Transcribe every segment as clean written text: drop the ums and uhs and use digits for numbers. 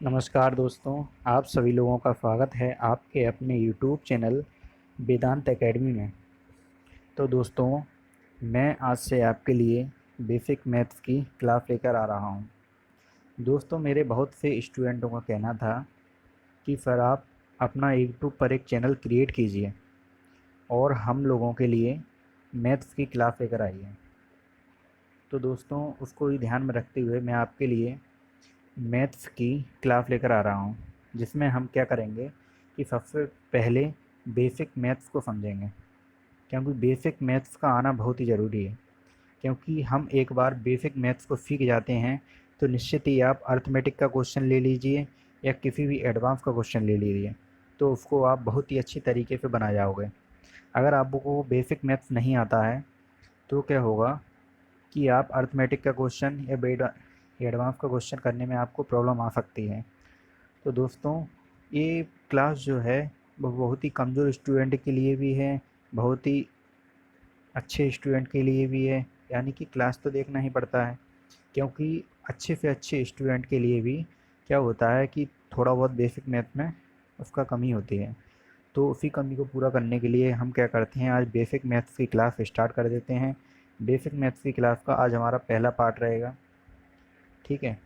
नमस्कार दोस्तों, आप सभी लोगों का स्वागत है आपके अपने यूट्यूब चैनल वेदांत एकेडमी में। तो दोस्तों, मैं आज से आपके लिए बेसिक मैथ्स की क्लास लेकर आ रहा हूँ। दोस्तों, मेरे बहुत से स्टूडेंटों का कहना था कि सर आप अपना यूट्यूब पर एक चैनल क्रिएट कीजिए और हम लोगों के लिए मैथ्स की क्लास लेकर आइए। तो दोस्तों, उसको ही ध्यान में रखते हुए मैं आपके लिए मैथ्स की क्लास लेकर आ रहा हूँ, जिसमें हम क्या करेंगे कि सबसे पहले बेसिक मैथ्स को समझेंगे, क्योंकि बेसिक मैथ्स का आना बहुत ही ज़रूरी है। क्योंकि हम एक बार बेसिक मैथ्स को सीख जाते हैं तो निश्चित ही आप अर्थमेटिक का क्वेश्चन ले लीजिए या किसी भी एडवांस का क्वेश्चन ले लीजिए, तो उसको आप बहुत ही अच्छी तरीके से बना जाओगे। अगर आपको बेसिक मैथ्स नहीं आता है तो क्या होगा कि आप अर्थमेटिक का क्वेश्चन या एडवांस का क्वेश्चन करने में आपको प्रॉब्लम आ सकती है। तो दोस्तों, ये क्लास जो है वो बहुत ही कमज़ोर स्टूडेंट के लिए भी है, बहुत ही अच्छे स्टूडेंट के लिए भी है। यानी कि क्लास तो देखना ही पड़ता है, क्योंकि अच्छे से अच्छे स्टूडेंट के लिए भी क्या होता है कि थोड़ा बहुत बेसिक मैथ में उसका कमी होती है। तो उसी कमी को पूरा करने के लिए हम क्या करते हैं, आज बेसिक मैथ्स की क्लास स्टार्ट कर देते हैं। बेसिक मैथ्स की क्लास का आज हमारा पहला पार्ट रहेगा, ठीक है।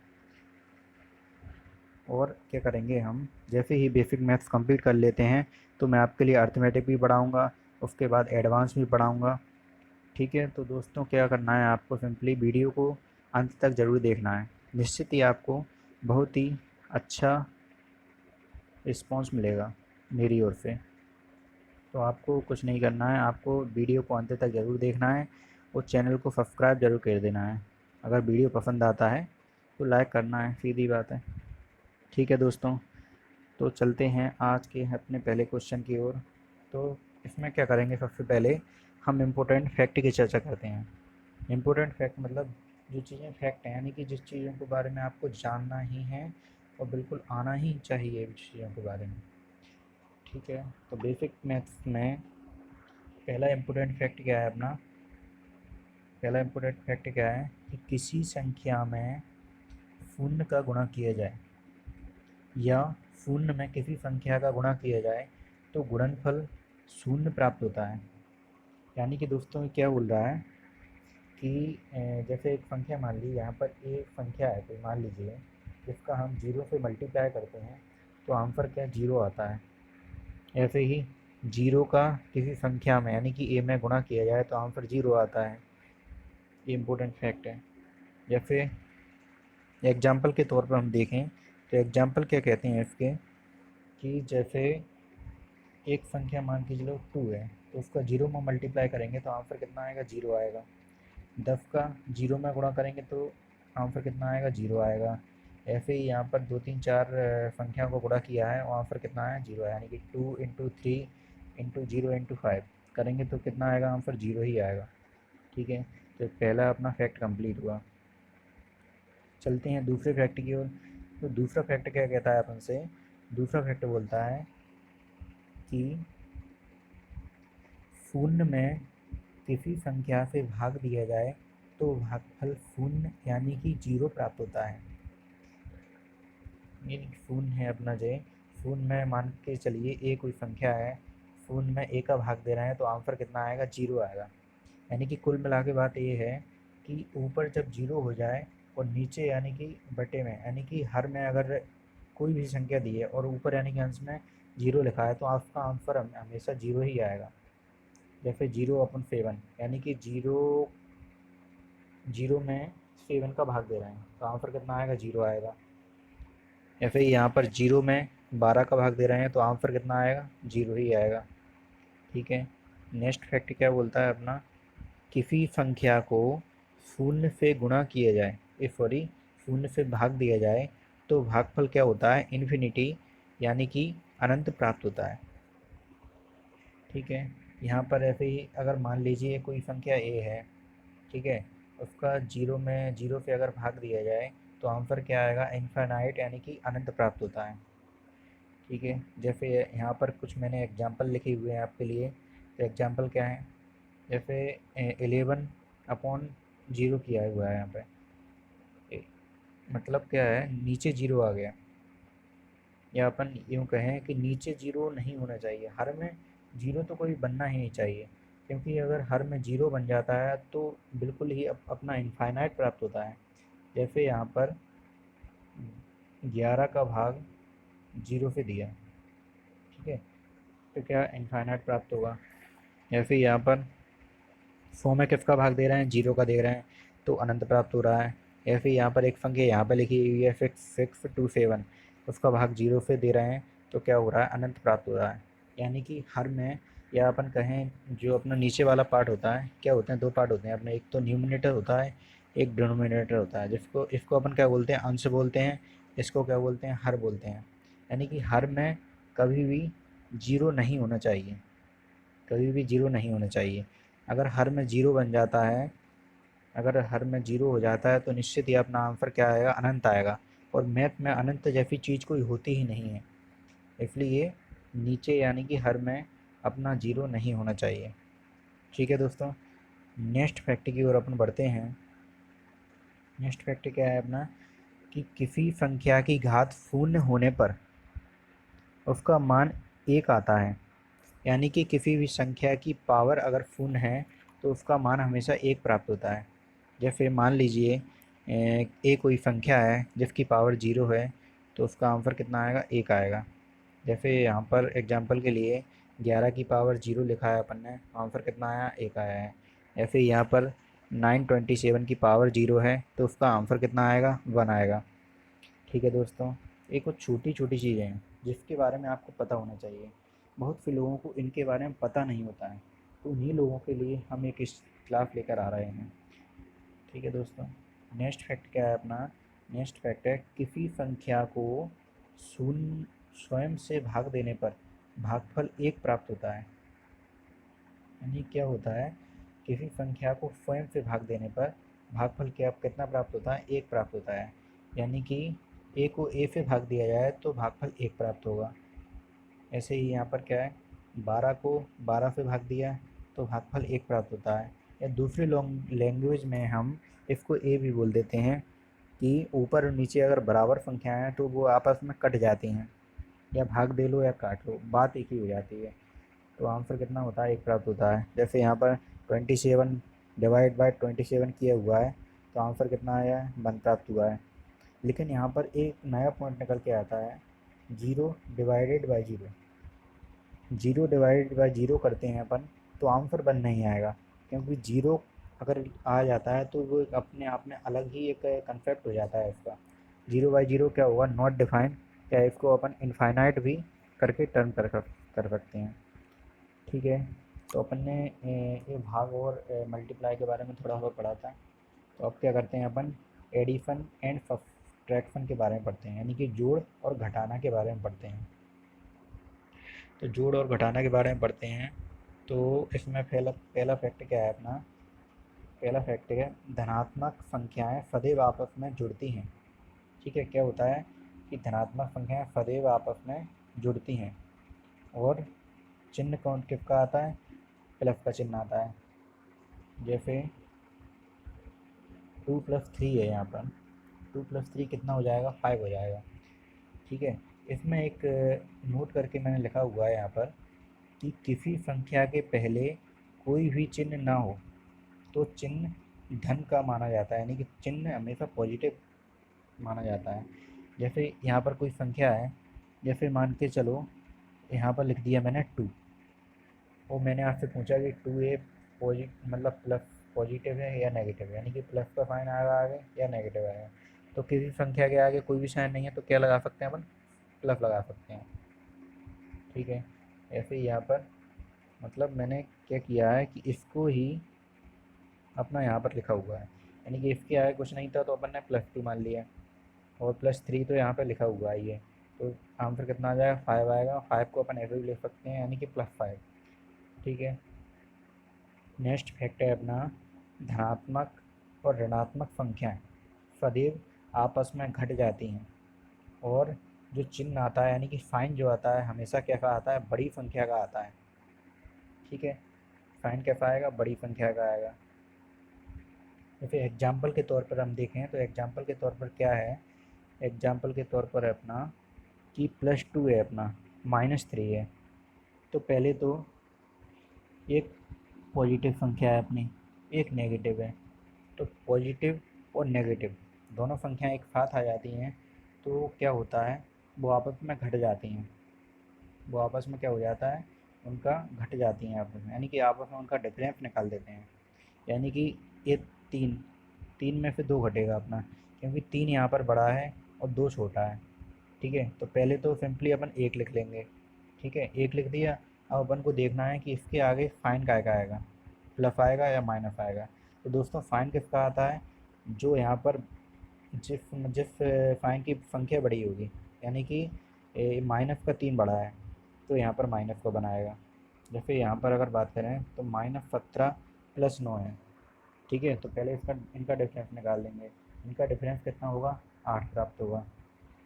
और क्या करेंगे हम, जैसे ही बेसिक मैथ्स कंप्लीट कर लेते हैं तो मैं आपके लिए अर्थमेटिक भी पढ़ाऊँगा, उसके बाद एडवांस भी पढ़ाऊँगा, ठीक है। तो दोस्तों, क्या करना है, आपको सिंपली वीडियो को अंत तक ज़रूर देखना है। निश्चित ही आपको बहुत ही अच्छा रिस्पॉन्स मिलेगा मेरी ओर से। तो आपको कुछ नहीं करना है, आपको वीडियो को अंत तक ज़रूर देखना है और चैनल को सब्सक्राइब ज़रूर कर देना है। अगर वीडियो पसंद आता है तो लाइक करना है, सीधी बात है, ठीक है दोस्तों। तो चलते हैं आज के अपने पहले क्वेश्चन की ओर। तो इसमें क्या करेंगे, सबसे पहले हम इम्पोर्टेंट फैक्ट की चर्चा करते हैं। इम्पोर्टेंट फैक्ट मतलब जो चीज़ें फैक्ट हैं, यानी कि जिस चीज़ों के बारे में आपको जानना ही है और बिल्कुल आना ही चाहिए उन चीज़ों के बारे में, ठीक है। तो बेसिक मैथ्स में पहला इम्पोर्टेंट फैक्ट क्या है अपना, पहला इम्पोर्टेंट फैक्ट क्या है कि किसी संख्या में शून्य का गुणा किया जाए या शून्य में किसी संख्या का गुणा किया जाए तो गुणनफल शून्य प्राप्त होता है। यानी कि दोस्तों, ये क्या बोल रहा है कि जैसे एक संख्या मान ली, यहाँ पर एक संख्या है कोई, मान लीजिए, जिसका हम जीरो से मल्टीप्लाई करते हैं तो आंसर क्या, जीरो आता है। ऐसे ही जीरो का किसी संख्या में यानी कि ए में गुणा किया जाए तो आंसर जीरो आता है। ये इम्पोर्टेंट फैक्ट है। जैसे एग्जाम्पल के तौर पर हम देखें तो एग्जाम्पल क्या कहते हैं इसके, कि जैसे एक संख्या मान के चलो टू है, तो उसका जीरो में मल्टीप्लाई करेंगे तो आंसर कितना आएगा, जीरो आएगा। 10 का जीरो में गुणा करेंगे तो आंसर कितना आएगा, जीरो आएगा। ऐसे ही यहाँ पर दो तीन चार संख्याओं को गुणा किया है और आंसर कितना आया, जीरो आया। यानी कि 2 × 3 × 0 × 5 करेंगे तो कितना आएगा, आंसर जीरो ही आएगा, ठीक है। तो पहला अपना फैक्ट कंप्लीट हुआ। चलते हैं दूसरे फैक्ट की ओर। तो दूसरा फैक्ट क्या कहता है अपन से, दूसरा फैक्ट बोलता है कि शून्य में किसी संख्या से भाग दिया जाए तो भागफल शून्य यानी कि जीरो प्राप्त होता है। ये शून्य है अपना जय, शून्य में मान के चलिए ए कोई संख्या है, शून्य में ए का भाग दे रहे हैं तो आंसर कितना आएगा, जीरो आएगा। यानी कि कुल मिला के बात ये है कि ऊपर जब जीरो हो जाए और नीचे यानी कि बटे में, यानी कि हर में अगर कोई भी संख्या दी है और ऊपर यानी कि अंश में जीरो लिखा है तो आपका आंसर हमेशा जीरो ही आएगा। जैसे 0/7 यानी कि जीरो, जीरो में 7 का भाग दे रहे हैं तो आंसर कितना आएगा, जीरो आएगा। ऐसे ही यहाँ पर जीरो में 12 का भाग दे रहे हैं तो आंसर कितना आएगा, जीरो ही आएगा, ठीक है। नेक्स्ट फैक्ट क्या बोलता है अपना, किसी संख्या को शून्य से गुणा किया जाए, सॉरी, शून्य से भाग दिया जाए तो भागफल क्या होता है, इन्फिनिटी यानी कि अनंत प्राप्त होता है, ठीक है। यहाँ पर ऐसे ही अगर मान लीजिए कोई संख्या ए है, ठीक है, उसका जीरो में जीरो से अगर भाग दिया जाए तो आंसर क्या आएगा, इनफाइनाइट यानी कि अनंत प्राप्त होता है, ठीक है। जैसे यहाँ पर कुछ मैंने एग्जांपल लिखे हुए हैं आपके लिए। तो एग्जांपल क्या है, जैसे 11/0 किया हुआ है यहाँ पे, मतलब क्या है, नीचे जीरो आ गया, या अपन यूँ कहें कि नीचे जीरो नहीं होना चाहिए, हर में जीरो तो कोई बनना ही नहीं चाहिए, क्योंकि अगर हर में जीरो बन जाता है तो बिल्कुल ही अपना इनफाइनाइट प्राप्त होता है। जैसे यहाँ पर 11 का भाग जीरो से दिया, ठीक है, तो क्या इनफाइनाइट प्राप्त होगा। या फिर यहाँ पर 100 में किसका भाग दे रहे हैं, जीरो का दे रहे हैं, तो अनंत प्राप्त हो रहा है। या फिर यहाँ पर एक संख्या यहाँ पर लिखी हुई है 6627, उसका भाग जीरो से दे रहे हैं, तो क्या हो रहा है, अनंत प्राप्त हो रहा है। यानी कि हर में, या अपन कहें जो अपना नीचे वाला पार्ट होता है, क्या होते हैं, दो पार्ट होते हैं अपने, एक तो न्यूमिनेटर होता है, एक डिनोमिनेटर होता है, जिसको इसको अपन क्या बोलते हैं, अंश बोलते हैं, इसको क्या बोलते हैं, हर बोलते हैं। यानी कि हर में कभी भी जीरो नहीं होना चाहिए, कभी भी जीरो नहीं होना चाहिए। अगर हर में जीरो बन जाता है, अगर हर में जीरो हो जाता है तो निश्चित ही अपना आंसर क्या आएगा, अनंत आएगा। और मैथ में अनंत जैसी चीज़ कोई होती ही नहीं है, इसलिए नीचे यानी कि हर में अपना जीरो नहीं होना चाहिए। ठीक है दोस्तों, नेक्स्ट फैक्ट की ओर अपन बढ़ते हैं। नेक्स्ट फैक्ट क्या है अपना, कि किसी संख्या की घात शून्य होने पर उसका मान एक आता है। यानी कि किसी भी संख्या की पावर अगर शून्य है तो उसका मान हमेशा एक प्राप्त होता है। जैसे मान लीजिए ए कोई संख्या है जिसकी पावर जीरो है, तो उसका आंसर कितना आएगा, एक आएगा। जैसे यहाँ पर एग्जांपल के लिए 11 की पावर जीरो लिखा है अपन ने, आंसर कितना आया, एक आया है। ऐसे यहाँ पर 927 की पावर जीरो है, तो उसका आंसर कितना आएगा, वन आएगा। ठीक है दोस्तों, ये कुछ छोटी छोटी चीज़ें हैं जिसके बारे में आपको पता होना चाहिए। बहुत से लोगों को इनके बारे में पता नहीं होता है, तो उन्हीं लोगों के लिए हम एक इस क्लास लेकर आ रहे हैं। ठीक है दोस्तों, नेक्स्ट फैक्ट क्या है अपना, नेक्स्ट फैक्ट है किसी संख्या को शून्य स्वयं से भाग देने पर भागफल एक प्राप्त होता है। यानी क्या होता है, किसी संख्या को स्वयं से भाग देने पर भागफल क्या कितना प्राप्त होता है, एक प्राप्त होता है। यानी कि ए को ए से भाग दिया जाए तो भागफल एक प्राप्त होगा। ऐसे ही यहाँ पर क्या है, 12 को 12 से भाग दिया तो भागफल एक प्राप्त होता है। या दूसरी लैंग्वेज में हम इसको ए भी बोल देते हैं कि ऊपर और नीचे अगर बराबर संख्याएं हैं तो वो आपस में कट जाती हैं, या भाग दे लो या काट लो, बात एक ही हो जाती है। तो आंसर कितना होता है, एक प्राप्त होता है। जैसे यहाँ पर 27 डिवाइड बाय 27 किया हुआ है, तो आंसर कितना आया है, वन प्राप्त हुआ है। लेकिन यहाँ पर एक नया पॉइंट निकल के आता है, zero divided by zero. Zero divided by zero करते हैं अपन, तो आंसर वन नहीं आएगा, क्योंकि जीरो अगर आ जाता है तो वो एक अपने आप में अलग ही एक कंसेप्ट हो जाता है इसका। जीरो बाई जीरो क्या होगा, नॉट डिफाइंड, क्या इसको अपन इनफाइनाइट भी करके टर्न कर सकते हैं। ठीक है, तो अपन ने ये भाग और मल्टीप्लाई के बारे में थोड़ा बहुत पढ़ा था। तो अब क्या करते हैं अपन, एडिशन एंड सब्ट्रैक्शन के बारे में पढ़ते हैं, यानी कि जोड़ और घटाना के बारे में पढ़ते हैं। तो जोड़ और घटाना के बारे में पढ़ते हैं। तो इसमें पहला पहला फैक्ट क्या है अपना, पहला फैक्ट है धनात्मक संख्याएं सदैव आपस में जुड़ती हैं। ठीक है, क्या होता है कि धनात्मक संख्याएं सदैव आपस में जुड़ती हैं, और चिन्ह कौन किसका आता है, प्लस का चिन्ह आता है। जैसे 2+3 है, यहाँ पर 2+3 कितना हो जाएगा, 5 हो जाएगा। ठीक है, इसमें एक नोट करके मैंने लिखा हुआ है यहाँ पर कि किसी संख्या के पहले कोई भी चिन्ह ना हो तो चिन्ह धन का माना जाता है, यानी कि चिन्ह हमेशा पॉजिटिव माना जाता है। जैसे यहाँ पर कोई संख्या है, जैसे मान के चलो यहाँ पर लिख दिया मैंने 2, और मैंने आपसे पूछा कि 2 मतलब प्लस पॉजिटिव है या नेगेटिव है, यानी कि प्लस का साइन आएगा आगे या नेगेटिव आएगा। तो किसी संख्या के आगे कोई भी साइन नहीं है तो क्या लगा सकते हैं अपन, प्लस लगा सकते हैं। ठीक है, ऐसे ही यहाँ पर मतलब मैंने क्या किया है कि इसको ही अपना यहाँ पर लिखा हुआ है, यानी कि इसके आगे कुछ नहीं था तो अपन ने +2 मान लिया, और +3 तो यहाँ पर लिखा हुआ है ये, तो आंसर कितना आ जाएगा, 5 आएगा। 5 को अपन ऐसे भी लिख सकते हैं, यानी कि +5। ठीक है, नेक्स्ट फैक्ट है अपना, धनात्मक और ऋणात्मक संख्याएं सदैव आपस में घट जाती हैं, और जो चिन्ह आता है यानी कि साइन जो आता है हमेशा कैसा आता है, बड़ी संख्या का आता है। ठीक है, साइन कैसा आएगा, बड़ी संख्या का आएगा। जैसे एग्जाम्पल के तौर पर हम देखें तो एग्जाम्पल के तौर पर क्या है, एग्जाम्पल के तौर पर है अपना कि +2 है अपना, -3 है। तो पहले तो एक पॉजिटिव संख्या है अपनी, एक नेगेटिव है। तो पॉजिटिव और नेगेटिव दोनों संख्याएं एक साथ आ जाती हैं तो क्या होता है, वो आपस में घट जाती हैं। वो आपस में क्या हो जाता है, उनका घट जाती हैं आपस में, यानी कि आपस में उनका डिफरेंस निकाल देते हैं। यानी कि ये तीन, तीन में से दो घटेगा अपना, क्योंकि तीन यहाँ पर बड़ा है और दो छोटा है। ठीक है, तो पहले तो सिंपली अपन एक लिख लेंगे। ठीक है, एक लिख दिया। अब अपन को देखना है कि इसके आगे फाइन काय का आएगा, प्लस आएगा या माइनस आएगा। तो दोस्तों फाइन किसका आता है, जो यहाँ पर जिस जिस फाइन की संख्या बड़ी होगी, यानी कि माइनस का 3 बड़ा है तो यहाँ पर माइनस को बनाएगा। जैसे यहाँ पर अगर बात करें तो -17 + 9 है। ठीक है, तो पहले इसका इनका डिफरेंस निकाल लेंगे। इनका डिफरेंस कितना होगा, 8 प्राप्त होगा।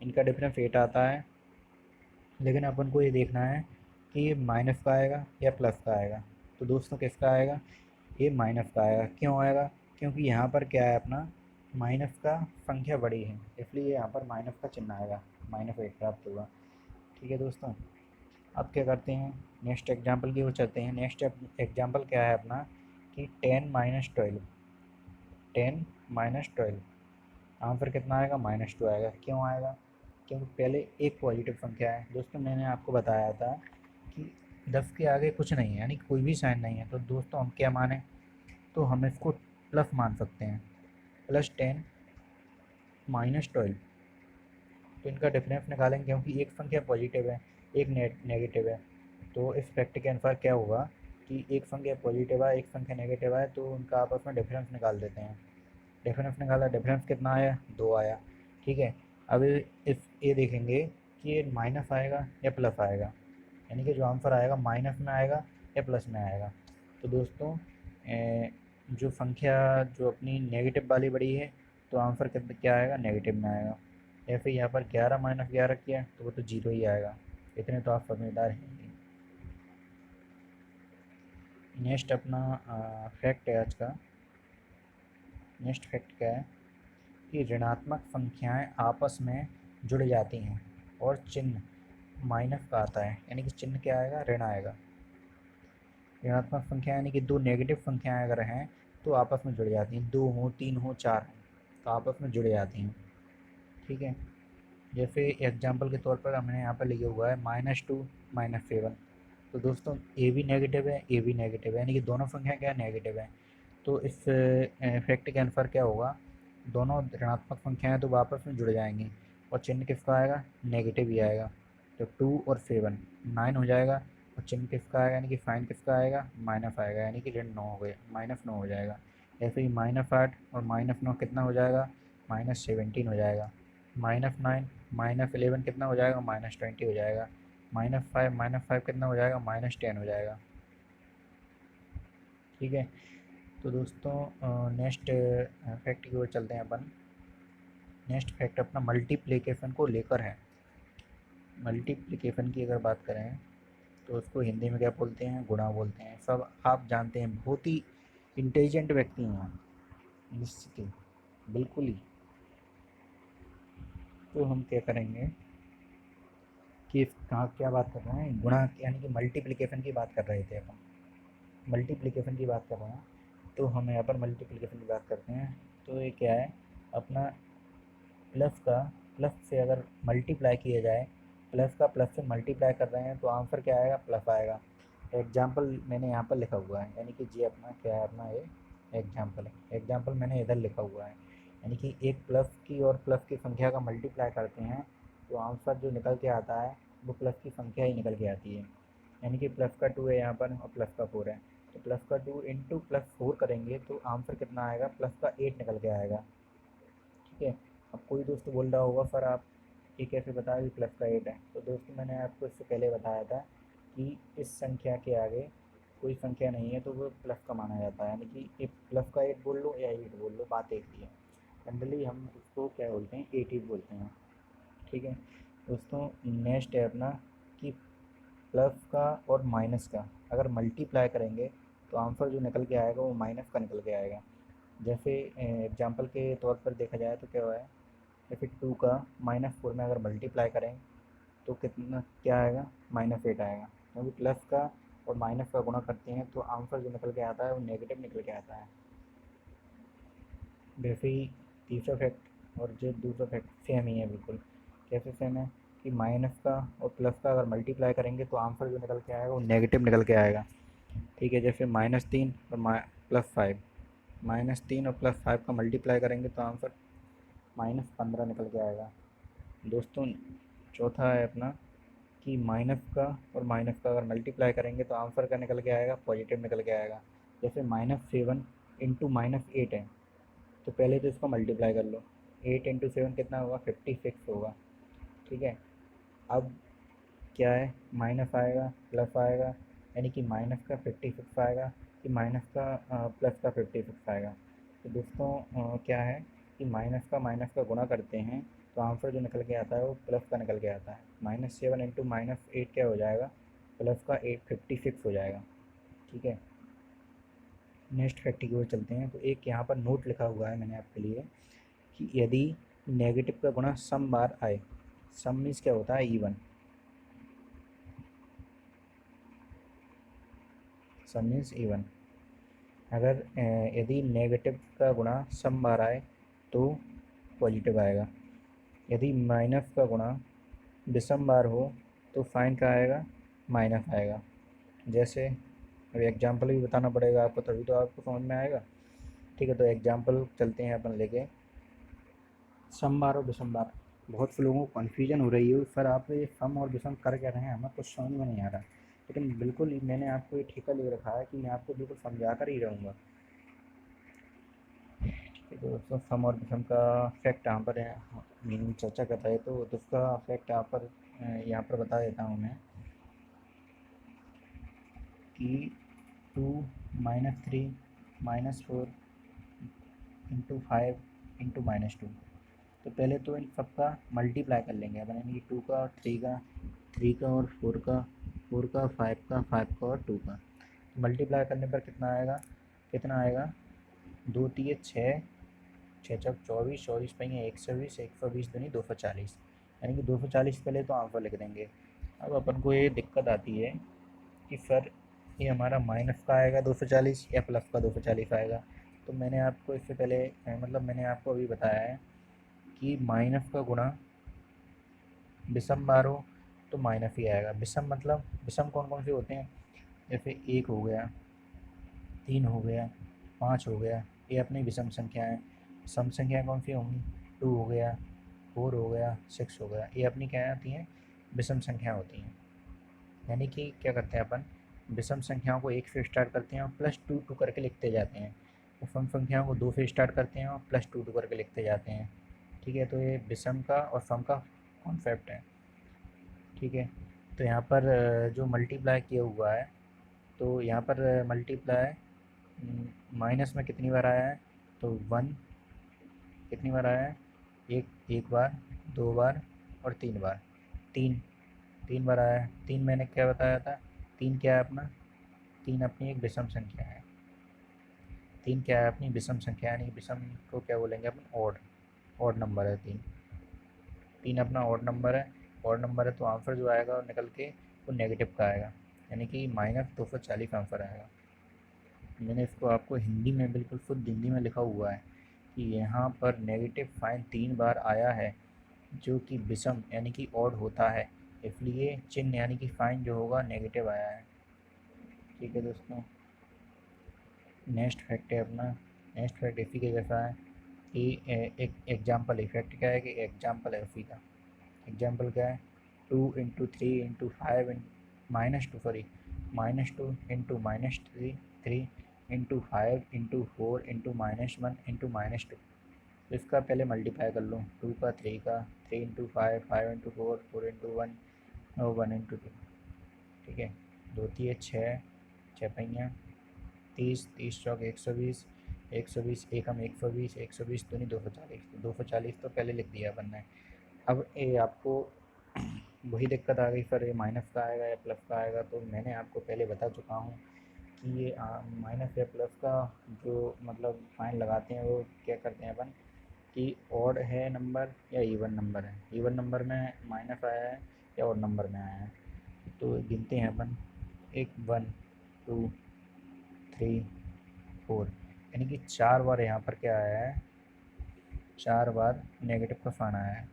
इनका डिफरेंस 8 आता है, लेकिन अपन को ये देखना है कि ये माइनस का आएगा या प्लस का आएगा। तो दोस्तों किसका आएगा, ये माइनस का आएगा। क्यों आएगा, क्योंकि यहाँ पर क्या है अपना, माइनस का संख्या बड़ी है, इसलिए यहाँ पर माइनस का चिन्ह आएगा, -8 प्राप्त होगा। ठीक है दोस्तों, अब क्या करते हैं, नेक्स्ट एग्जाम्पल की ओर चलते हैं। नेक्स्ट एग्जाम्पल क्या है अपना कि 10 - 12, 10 - 12 आंसर कितना आएगा, -2 आएगा। क्यों आएगा, क्योंकि पहले एक पॉजिटिव संख्या है। दोस्तों मैंने आपको बताया था कि 10 के आगे कुछ नहीं है, यानी कोई भी साइन नहीं है, तो दोस्तों हम क्या माने, तो हम इसको प्लस मान सकते हैं। +10 - 12, तो इनका डिफरेंस निकालेंगे, क्योंकि एक संख्या पॉजिटिव है, एक नेगेटिव है। तो इस फैक्ट के अनुसार क्या होगा कि एक संख्या पॉजिटिव है, एक संख्या नेगेटिव है, तो उनका आपस में डिफरेंस निकाल देते हैं। डिफरेंस निकाला, डिफरेंस कितना आया, 2 आया। ठीक है, अब इस ये देखेंगे कि ये माइनस आएगा या प्लस आएगा, यानी कि जो आंसर आएगा माइनस में आएगा या प्लस में आएगा। तो दोस्तों जो संख्या जो अपनी नेगेटिव वाली बड़ी है, तो आंसर क्या आएगा, नेगेटिव में आएगा। जैसे यहाँ पर 11 - 11 किया तो वो तो 0 ही आएगा। इतने तो आप समझदार हैं। नेक्स्ट अपना फैक्ट है आज का। नेक्स्ट फैक्ट क्या है कि ऋणात्मक संख्याएं आपस में जुड़ जाती हैं और चिन्ह माइनस का आता है, यानी कि चिन्ह क्या आएगा, ऋण आएगा। ऋणात्मक संख्या यानी कि दो नेगेटिव संख्याएं अगर हैं तो आपस में जुड़ जाती हैं, 2 हो, 3 हो, 4 हो, तो आपस में जुड़ जाती हैं। ठीक है, जैसे एग्जाम्पल के तौर पर हमने यहाँ पर लिखा हुआ है -2 - 7। तो दोस्तों ए भी नेगेटिव है, ए भी नेगेटिव है, यानी कि दोनों संख्या क्या है, नेगेटिव है। तो इस फैक्ट के अनुसार क्या होगा, दोनों ऋणात्मक संख्याएं तो आपस में जुड़ जाएंगी और चिन्ह किसका आएगा, नेगेटिव ही आएगा। तो 2 और 7 9 हो जाएगा, और चिन्ह किसका आएगा, यानी कि साइन किसका आएगा, माइनस आएगा, यानी कि ऋण 9 हो गया, -9 हो जाएगा। ऐसे ही -8 और -9 कितना हो जाएगा, -17 हो जाएगा। -9 -11 कितना हो जाएगा, -20 हो जाएगा। -5 कितना हो जाएगा, -10 हो जाएगा। ठीक है, तो दोस्तों नेक्स्ट फैक्ट की ओर चलते हैं अपन। नेक्स्ट फैक्ट अपना मल्टीप्लिकेशन को लेकर है। मल्टीप्लिकेशन की अगर बात करें तो उसको हिंदी में क्या बोलते हैं, गुणा बोलते हैं। सब आप जानते हैं, बहुत ही इंटेलिजेंट व्यक्ति हैं निश्चित ही, बिल्कुल ही। तो हम क्या करेंगे कि कहाँ क्या बात कर रहे हैं, गुणा यानी कि मल्टीप्लिकेशन की बात कर रहे थे अपन, मल्टीप्लिकेशन की बात कर रहे हैं। तो हम यहाँ पर मल्टीप्लिकेशन की बात करते हैं। तो ये क्या है अपना, प्लस का प्लस से अगर मल्टीप्लाई किया जाए, प्लस का प्लस से मल्टीप्लाई कर रहे हैं तो आंसर क्या आएगा, प्लस आएगा। एग्जाम्पल मैंने यहाँ पर लिखा हुआ है, यानी कि जी अपना क्या है, अपना ये एग्जाम्पल है। एग्जाम्पल मैंने इधर लिखा हुआ है, यानी कि एक प्लस की और प्लस की संख्या का मल्टीप्लाई करते हैं तो आंसर जो निकल के आता है वो प्लस की संख्या ही निकल के आती है। यानी कि प्लस का 2 है यहाँ पर और प्लस का 4 है, तो प्लस का 2 इंटू +4 करेंगे तो आंसर कितना आएगा, प्लस का 8 निकल के आएगा। ठीक है, अब कोई दोस्त बोल रहा होगा सर आप ये कैसे बताया कि प्लस का 8 है। तो दोस्तों मैंने आपको इससे पहले बताया था कि इस संख्या के आगे कोई संख्या नहीं है तो वो प्लस का माना जाता है, यानी कि एक प्लस का 8 बोल लो या 8 बोल लो, बात एक ही है। जनरली हम उसको क्या बोलते हैं, 8 ही बोलते हैं। ठीक है दोस्तों, नेक्स्ट है अपना कि प्लस का और माइनस का अगर मल्टीप्लाई करेंगे तो आंसर जो निकल के आएगा वो माइनस का निकल के आएगा। जैसे एग्जांपल के तौर पर देखा जाए तो क्या हुआ है, जैसे 2 का -4 में अगर मल्टीप्लाई करें तो कितना क्या आएगा, -8 आएगा, क्योंकि प्लस का और माइनस का गुणा करते हैं तो आंसर जो निकल के आता है वो नेगेटिव निकल के आता है। वैसे ही तीसरा फैक्ट और जो दूसरा फैक्ट सेम ही है बिल्कुल। कैसे सेम है कि माइनस का और प्लस का अगर मल्टीप्लाई करेंगे तो आंसर जो निकल के आएगा वो नेगेटिव निकल के आएगा। ठीक है, जैसे -3 और +5, -3 और +5 का मल्टीप्लाई करेंगे तो आंसर -15 निकल के आएगा। दोस्तों चौथा है अपना कि माइनस का और माइनस का अगर मल्टीप्लाई करेंगे तो आंसर का निकल के आएगा पॉजिटिव निकल के आएगा। जैसे -7 इंटू -8 है, तो पहले तो इसको मल्टीप्लाई कर लो, 8 इंटू 7 कितना होगा, 56 होगा। ठीक है, अब क्या है, माइनस आएगा प्लस आएगा, यानी कि माइनस का 56 आएगा कि माइनस का प्लस का 56 आएगा। तो दोस्तों क्या है कि माइनस का गुणा करते हैं तो आंसर जो निकल के आता है वो प्लस का निकल के आता है। -7 इंटू -8 क्या हो जाएगा, प्लस का 56 हो जाएगा। ठीक है, नेक्स्ट फैक्ट की ओर चलते हैं। तो एक यहाँ पर नोट लिखा हुआ है मैंने आपके लिए कि यदि नेगेटिव का गुणा सम बार आए, सम मीन्स क्या होता है, इवन, सम मीन्स इवन, अगर यदि नेगेटिव का गुणा सम बार आए तो पॉजिटिव आएगा। यदि माइनस का गुणा विषम बार हो तो साइन का आएगा, माइनस आएगा। जैसे अब एग्जाम्पल भी बताना पड़ेगा आपको, तभी तो आपको समझ में आएगा। ठीक है, तो एग्जाम्पल चलते हैं अपन लेके, सम बार और विषम बार। बहुत से लोगों को कन्फ्यूजन हो रही है, सर आप ये सम और विषम कर क्या रहे हैं, हमें कुछ समझ में नहीं आ रहा। लेकिन बिल्कुल मैंने आपको ये ठेका ले रखा है कि मैं आपको बिल्कुल समझा कर ही रहूँगा। तो दोस्तों सम और विषम का फैक्ट यहाँ पर चर्चा कर रहे, तो उसका फैक्ट यहाँ पर बता देता हूँ मैं कि 2 -3 -4 इंटू 5 इंटू -2। तो पहले तो इन सब का मल्टीप्लाई कर लेंगे अपन, यानी कि 2 का और 3 का, 3 का और 4 का, 4 का 5 का, 5 का और 2 का मल्टीप्लाई करने पर कितना आएगा, कितना आएगा, 2 3 6, 6 चौक 24, 24 पहिए 120, 120 दूनी 240, यानी कि 240 पहले तो आंसर लिख देंगे। अब अपन को ये दिक्कत आती है कि सर ये हमारा माइनस का आएगा 240 या प्लस का 240 आएगा। तो मैंने आपको इससे पहले मतलब मैंने आपको अभी बताया है कि माइनस का गुणा विषम बार हो तो माइनस ही आएगा। विषम मतलब विषम कौन कौन से होते हैं, जैसे 1 हो गया, 3 हो गया, 5 हो गया, ये अपनी विषम संख्या है। सम संख्या कौन सी होंगी, 2 हो गया, 4 हो गया, 6 हो गया, ये अपनी क्या आती हैं, विषम संख्या होती हैं। यानी कि क्या करते हैं अपन, विषम संख्याओं को 1 से स्टार्ट करते हैं और +2 करके लिखते जाते हैं, और सम संख्याओं को 2 से स्टार्ट करते हैं और +2 करके लिखते जाते हैं। ठीक है, तो ये विषम का और सम का कॉन्सेप्ट है। ठीक है, तो यहाँ पर जो मल्टीप्लाई किया हुआ है, तो यहाँ पर मल्टीप्लाई माइनस में कितनी बार आया है, तो 1 कितनी बार आया है, एक बार, 2 बार और 3 बार, 3 3 बार आया है। 3 मैंने क्या बताया था, 3 क्या है अपना, 3 अपनी एक विषम संख्या है। 3 क्या है अपनी विषम संख्या, यानी विषम को क्या बोलेंगे अपन, ऑड नंबर है 3। 3 अपना ऑड नंबर है, ऑड नंबर है तो आंसर जो आएगा वो निकल के वो नेगेटिव का आएगा, यानी कि -240 आंसर आएगा। मैंने इसको आपको हिंदी में बिल्कुल शुद्ध हिंदी में लिखा हुआ है कि यहाँ पर नेगेटिव साइन 3 बार आया है, जो कि विषम यानी कि ऑड होता है, इसलिए चिन्ह यानी कि साइन जो होगा नेगेटिव आया है। ठीक है दोस्तों, नेक्स्ट फैक्ट है अपना, नेक्स्ट फैक्ट इसी के जैसा है कि एक एग्जाम्पल इफेक्ट क्या है कि एग्जाम्पल है उसी का। एग्जाम्पल क्या है, 2 into 3 into 5 -2 sorry -2 into -3, 3 into 5 into 4 into -1 into -2। तो इसका पहले मल्टीप्लाई कर लो, 2 का 3 का, 3 इंटू 5, 5 इंटू 4, 4 इंटू 1 और 1 इंटू 2। ठीक है, 2 3 6, 6 पहिया 30, 30 चौक 120, 120 एकम 120, 120 दूनी 240, 240 तो पहले लिख दिया अपन ने। अब ये आपको वही दिक्कत आ गई, सर ये माइनस का आएगा या प्लस का आएगा, तो मैंने आपको पहले बता चुका हूँ कि ये माइनस या प्लस का जो मतलब फाइन लगाते हैं वो क्या करते हैं अपन कि ऑड है नंबर या इवन नंबर है। इवन नंबर में माइनस आया है या और नंबर में आया है। तो गिनते हैं अपन, एक 1 2 3 4, यानी कि 4 बार यहाँ पर क्या आया है, 4 बार नेगेटिव का फाइन आया है।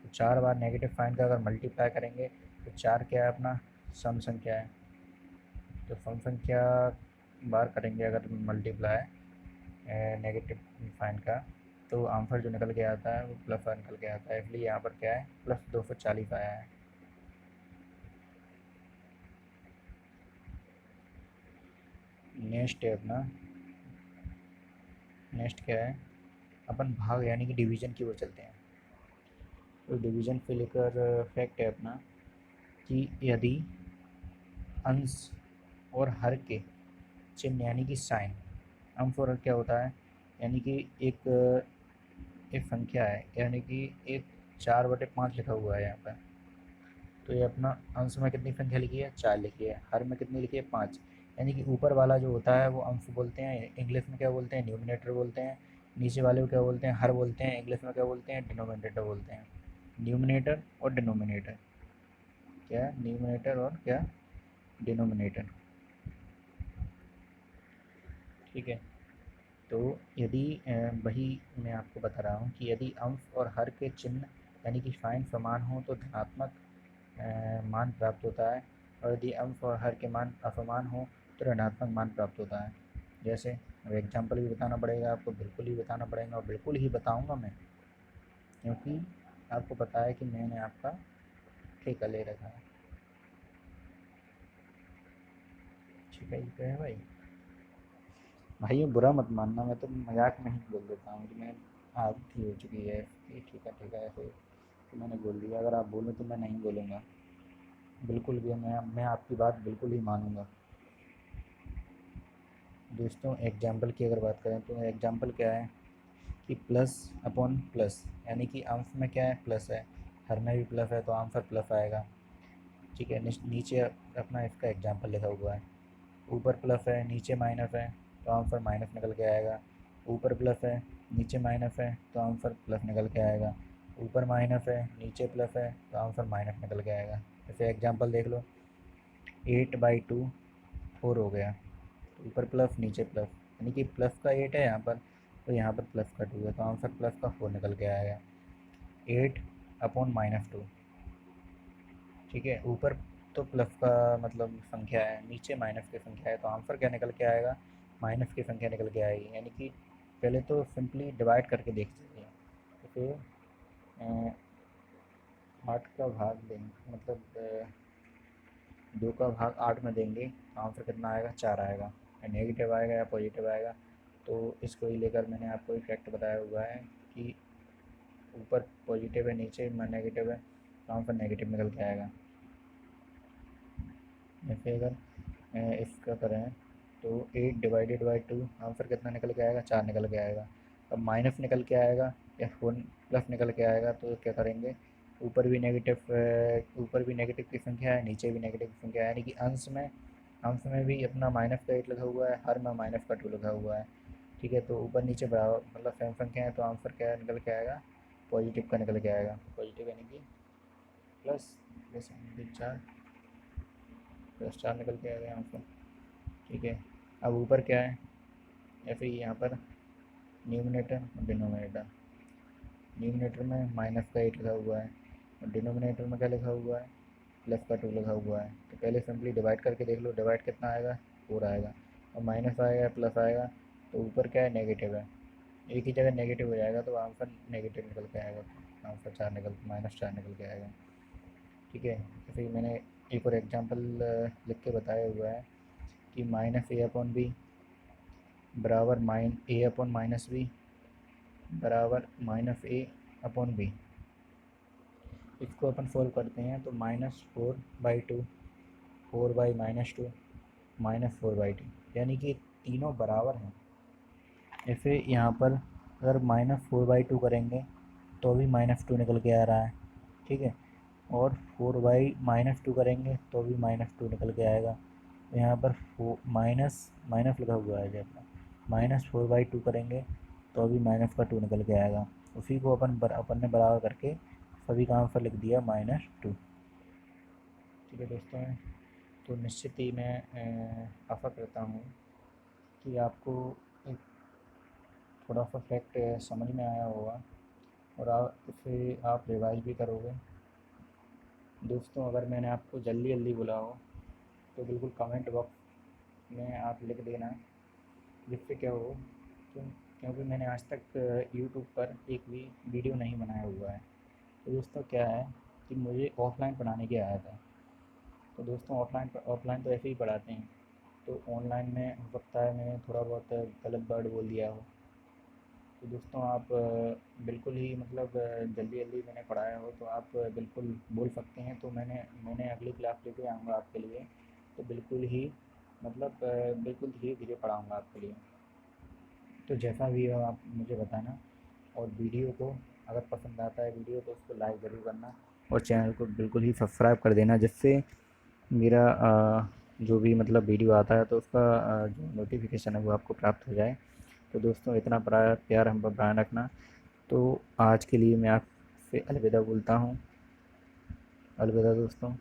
तो 4 बार नेगेटिव फाइन का अगर मल्टीप्लाई करेंगे तो 4 क्या है अपना सम संख्या है, तो सम संख्या बार करेंगे अगर मल्टीप्लाई नेगेटिव फाइन का, तो आंसर जो निकल के आता है वो प्लस वन निकल के आता है। इसलिए यहाँ पर क्या है +240 आया है। नेक्स्ट है अपना, नेक्स्ट क्या है, अपन भाग यानी कि डिवीज़न की ओर चलते हैं। तो डिवीज़न पे लेकर फैक्ट है अपना कि यदि अंश और हर के चिन्ह यानी कि साइन, अंश और हर क्या होता है, यानी कि एक संख्या है, यानी कि एक 4/5 लिखा हुआ है यहाँ पर, तो ये अपना अंश में कितनी संख्या लिखी है, 4 लिखी है, हर में कितनी लिखी है, 5। यानी कि ऊपर वाला जो होता है वो अंश बोलते हैं, इंग्लिश में क्या बोलते हैं, न्यूमिनेटर बोलते हैं। नीचे वाले को क्या बोलते हैं, हर बोलते हैं, इंग्लिश में क्या बोलते हैं, डिनोमिनेटर बोलते हैं। न्यूमिनेटर और डिनोमिनेटर, क्या न्यूमिनेटर और क्या डिनोमिनेटर, ठीक है। तो यदि वही मैं आपको बता रहा हूँ कि यदि अंश और हर के चिन्ह यानी कि साइन समान हो तो धनात्मक मान प्राप्त होता है, और यदि अंश और हर के मान असमान हो तो ऋणात्मक मान प्राप्त होता है। जैसे अब एग्जाम्पल भी बताना पड़ेगा आपको, बिल्कुल ही बताना पड़ेगा और बिल्कुल ही बताऊंगा मैं, क्योंकि आपको पता है कि मैंने आपका ठेका ले रखा है। ठीक है, ये है भाई। भाई ये बुरा मत मानना, मैं तो मजाक में ही बोल देता हूँ कि मैं आदत ही हो चुकी है कि ठीक है ऐसे, तो मैंने बोल दिया। अगर आप बोलो तो मैं नहीं बोलूँगा, बिल्कुल भी मैं आपकी बात बिल्कुल ही मानूँगा। दोस्तों एग्जाम्पल की अगर बात करें तो एग्जाम्पल क्या है कि प्लस अपॉन प्लस, यानी कि अंश में क्या है, प्लस है, हर में भी प्लस है तो आंसर प्लस आएगा। ठीक है, नीचे अपना इसका एग्जाम्पल लिखा हुआ है, ऊपर प्लस है नीचे माइनस है तो आंसर माइनस निकल के आएगा। ऊपर प्लस है नीचे माइनस है तो आंसर प्लस निकल के आएगा। ऊपर माइनस है नीचे प्लस है तो आंसर माइनस निकल के आएगा। जैसे एग्जाम्पल देख लो, 8/2 4 हो गया, ऊपर प्लस नीचे प्लस, यानी कि प्लस का 8 है यहाँ पर, तो यहाँ पर प्लस का 2 है तो आंसर प्लस का 4 निकल के आएगा। 8/-2, ठीक है। ऊपर तो प्लस का मतलब संख्या है, नीचे माइनस की संख्या है तो आंसर क्या निकल के आएगा, माइनस की संख्या निकल के आएगी। यानी कि पहले तो सिंपली डिवाइड करके देख लीजिए, तो फिर 8 का भाग देंगे, मतलब 2 का भाग 8 में देंगे तो आंसर कितना आएगा, 4 आएगा। या नेगेटिव आएगा या पॉजिटिव आएगा, तो इसको ही लेकर मैंने आपको इफेक्ट बताया हुआ है कि ऊपर पॉजिटिव है नीचे नेगेटिव है तो आंसर नेगेटिव निकल के आएगा। जैसे अगर इसका करें तो 8/2 आंसर कितना निकल के आएगा, 4 निकल के आएगा। अब माइनस निकल के आएगा या 4 प्लस निकल के आएगा, तो क्या करेंगे, ऊपर भी नेगेटिव की संख्या है, नीचे भी नेगेटिव की संख्या है, यानी कि अंश में भी अपना माइनस का 8 लिखा हुआ है, हर में माइनस का 2 लिखा हुआ है। ठीक है, तो ऊपर नीचे बराबर मतलब सेम संख्या है तो आंसर क्या निकल के आएगा, पॉजिटिव का निकल के आएगा। पॉजिटिव यानी कि प्लस प्लस 4 +4 निकल के आएगा आंसर। ठीक है, अब ऊपर क्या है, ऐसे ही यहाँ पर न्यूमिनेटर और डिनोमिनेटर। न्यूमिनेटर में माइनस का 8 लिखा हुआ है और डिनोमिनेटर में क्या लिखा हुआ है, प्लस का 2 लिखा हुआ है। तो पहले सिंपली डिवाइड करके देख लो, डिवाइड कितना आएगा, 4 आएगा, और माइनस आएगा या प्लस आएगा, तो ऊपर क्या है, नेगेटिव है, एक ही जगह नेगेटिव हो जाएगा तो आंसर नेगेटिव निकल के आएगा, आंसर 4 निकल -4 निकल के आएगा। ठीक है, जैसे ही मैंने एक और एग्जांपल लिख के बताया हुआ है कि -a/b बराबर -a/-b बराबर -a/b। इसको अपन सोल्व करते हैं तो -4/2, 4/-2, -4/2, यानी कि तीनों बराबर हैं। जैसे यहाँ पर अगर -4/2 करेंगे तो भी -2 निकल के आ रहा है, ठीक है, और 4/-2 करेंगे तो भी -2 निकल के आएगा। तो यहाँ पर माइनस माइनस लगा हुआ है, जब -4/2 करेंगे तो अभी माइनस का 2 निकल के आएगा। उसी को अपन ने बराबर करके सभी का आंसर लिख दिया -2। ठीक है दोस्तों, तो निश्चित ही मैं आशा करता हूँ कि आपको एक थोड़ा सा फैक्ट समझ में आया होगा और आप इसे आप रिवाइज भी करोगे। दोस्तों, अगर मैंने आपको जल्दी जल्दी बोला हो तो बिल्कुल कमेंट बॉक्स में आप लिख देना, जिससे क्या हो क्यों क्योंकि मैंने आज तक यूट्यूब पर एक भी वीडियो नहीं बनाया हुआ है। तो दोस्तों क्या है कि मुझे ऑफ़लाइन पढ़ाने की आदत है। तो दोस्तों ऑफ़लाइन तो ऐसे ही पढ़ाते हैं, तो ऑनलाइन में हो सकता है मैंने थोड़ा बहुत गलत वर्ड बोल दिया हो। तो दोस्तों आप बिल्कुल ही मतलब जल्दी जल्दी मैंने पढ़ाया हो तो आप बिल्कुल बोल सकते हैं, तो मैंने अगली क्लास लेके आऊँगा आपके लिए। तो बिल्कुल ही मतलब बिल्कुल धीरे धीरे पढ़ाऊँगा आपके लिए। तो जैसा भी हो आप मुझे बताना, और वीडियो को अगर पसंद आता है वीडियो तो उसको लाइक ज़रूर करना, और चैनल को बिल्कुल ही सब्सक्राइब कर देना, जिससे मेरा जो भी मतलब वीडियो आता है तो उसका जो नोटिफिकेशन है वो आपको प्राप्त हो जाए। तो दोस्तों इतना प्यार हम पर बनाए रखना। तो आज के लिए मैं आपसे अलविदा बोलता हूँ। अलविदा दोस्तों,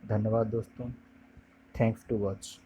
धन्यवाद दोस्तों, थैंक्स टू वॉच।